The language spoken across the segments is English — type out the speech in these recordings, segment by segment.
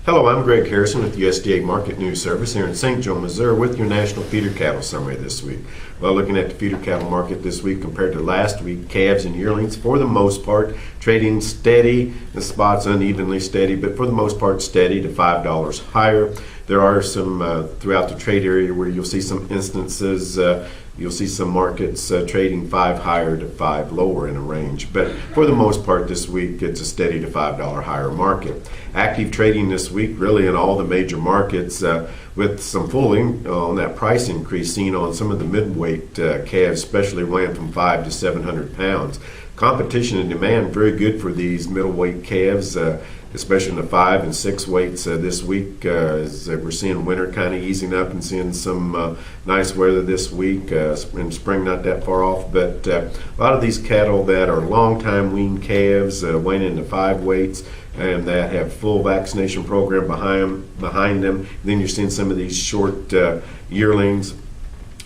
Hello, I'm Greg Harrison with USDA Market News Service here in St. Joe, Missouri with your national feeder cattle summary this week. Well, looking at the feeder cattle market this week compared to last week, calves and yearlings for the most part trading steady. The spots unevenly steady, but for the most part steady to $5 higher. There are some throughout the trade area where you'll see some instances. You'll see some markets trading 5 higher to 5 lower in a range. But for the most part this week, it's a steady to $5 higher market. Active trading this week really in all the major markets with some fooling on that price increase seen on some of the midweight calves, especially weighing from 5 to 700 pounds. Competition and demand very good for these middleweight calves, especially in the 5 and 6 weights this week, as we're seeing winter kind of easing up and seeing some nice weather this week, and spring not that far off. But a lot of these cattle that are long time weaned calves weighing in the 5 weights and that have full vaccination program behind them. Then you're seeing some of these short yearlings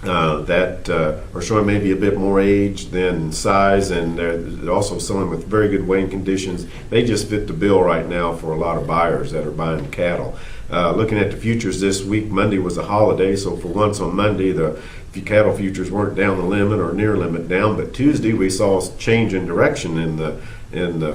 that are showing maybe a bit more age than size, and they're also selling with very good weighing conditions. They just fit the bill right now for a lot of buyers that are buying cattle. Looking at the futures this week, Monday was a holiday, so for once on Monday the cattle futures weren't down the limit or near limit down, but Tuesday we saw a change in direction in the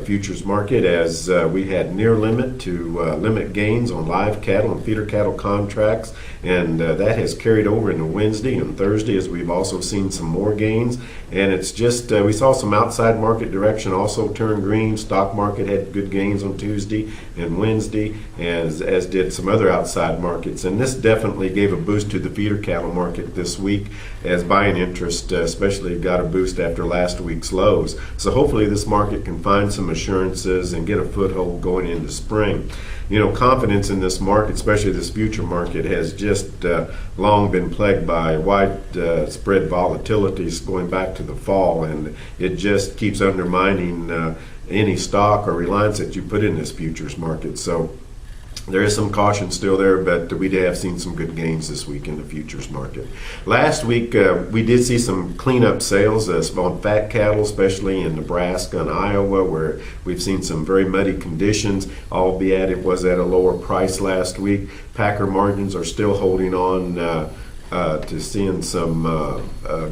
futures market as we had near limit to limit gains on live cattle and feeder cattle contracts, and that has carried over into Wednesday and Thursday as we've also seen some more gains. And it's just we saw some outside market direction also turn green. Stock market had good gains on Tuesday and Wednesday, as did some other outside markets, and this definitely gave a boost to the feeder cattle market this week as buying interest especially got a boost after last week's lows. So hopefully this market can find some assurances and get a foothold going into spring. You know, confidence in this market, especially this future market, has just long been plagued by widespread volatilities going back to the fall, and it just keeps undermining any stock or reliance that you put in this futures market. So there is some caution still there, but we have seen some good gains this week in the futures market. Last week, we did see some cleanup sales on fat cattle, especially in Nebraska and Iowa, where we've seen some very muddy conditions, albeit it was at a lower price last week. Packer margins are still holding on to seeing some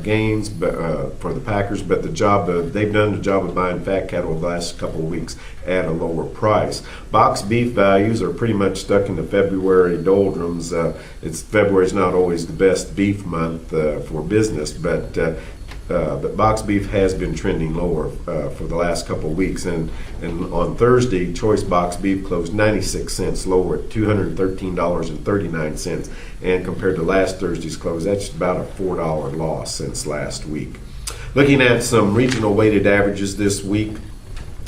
gains for the packers, but they've done the job of buying fat cattle the last couple of weeks at a lower price. Box beef values are pretty much stuck in the February doldrums. February's not always the best beef month for business, but box beef has been trending lower for the last couple of weeks, and on Thursday, choice box beef closed 96 cents lower at $213.39, and compared to last Thursday's close, that's about a $4 loss since last week. Looking at some regional weighted averages this week,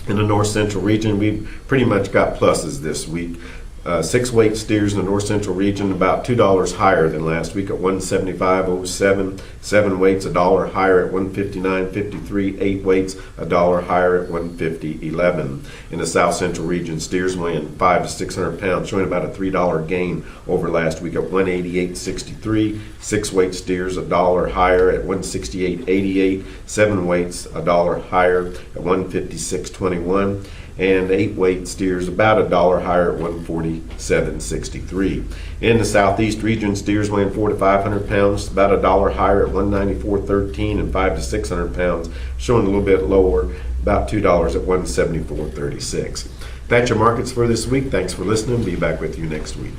in the north central region, we've pretty much got pluses this week. 6 weight steers in the north central region about $2 higher than last week at $175.07. 7 weights $1 higher at $159.53. 8 weights $1 higher at $150.11. In the south central region, steers weighing 5 to 600 pounds showing about a $3 gain over last week at $188.63. 6 weight steers $1 higher at $168.88. 7 weights $1 higher at $156.21. and 8 weight steers about $1 higher at $147.63. In the southeast region, steers weighing 4 to 500 pounds about $1 higher at $194.13, and 5 to 600 pounds showing a little bit lower, about $2 at $174.36. That's your markets for this week. Thanks for listening. Be back with you next week.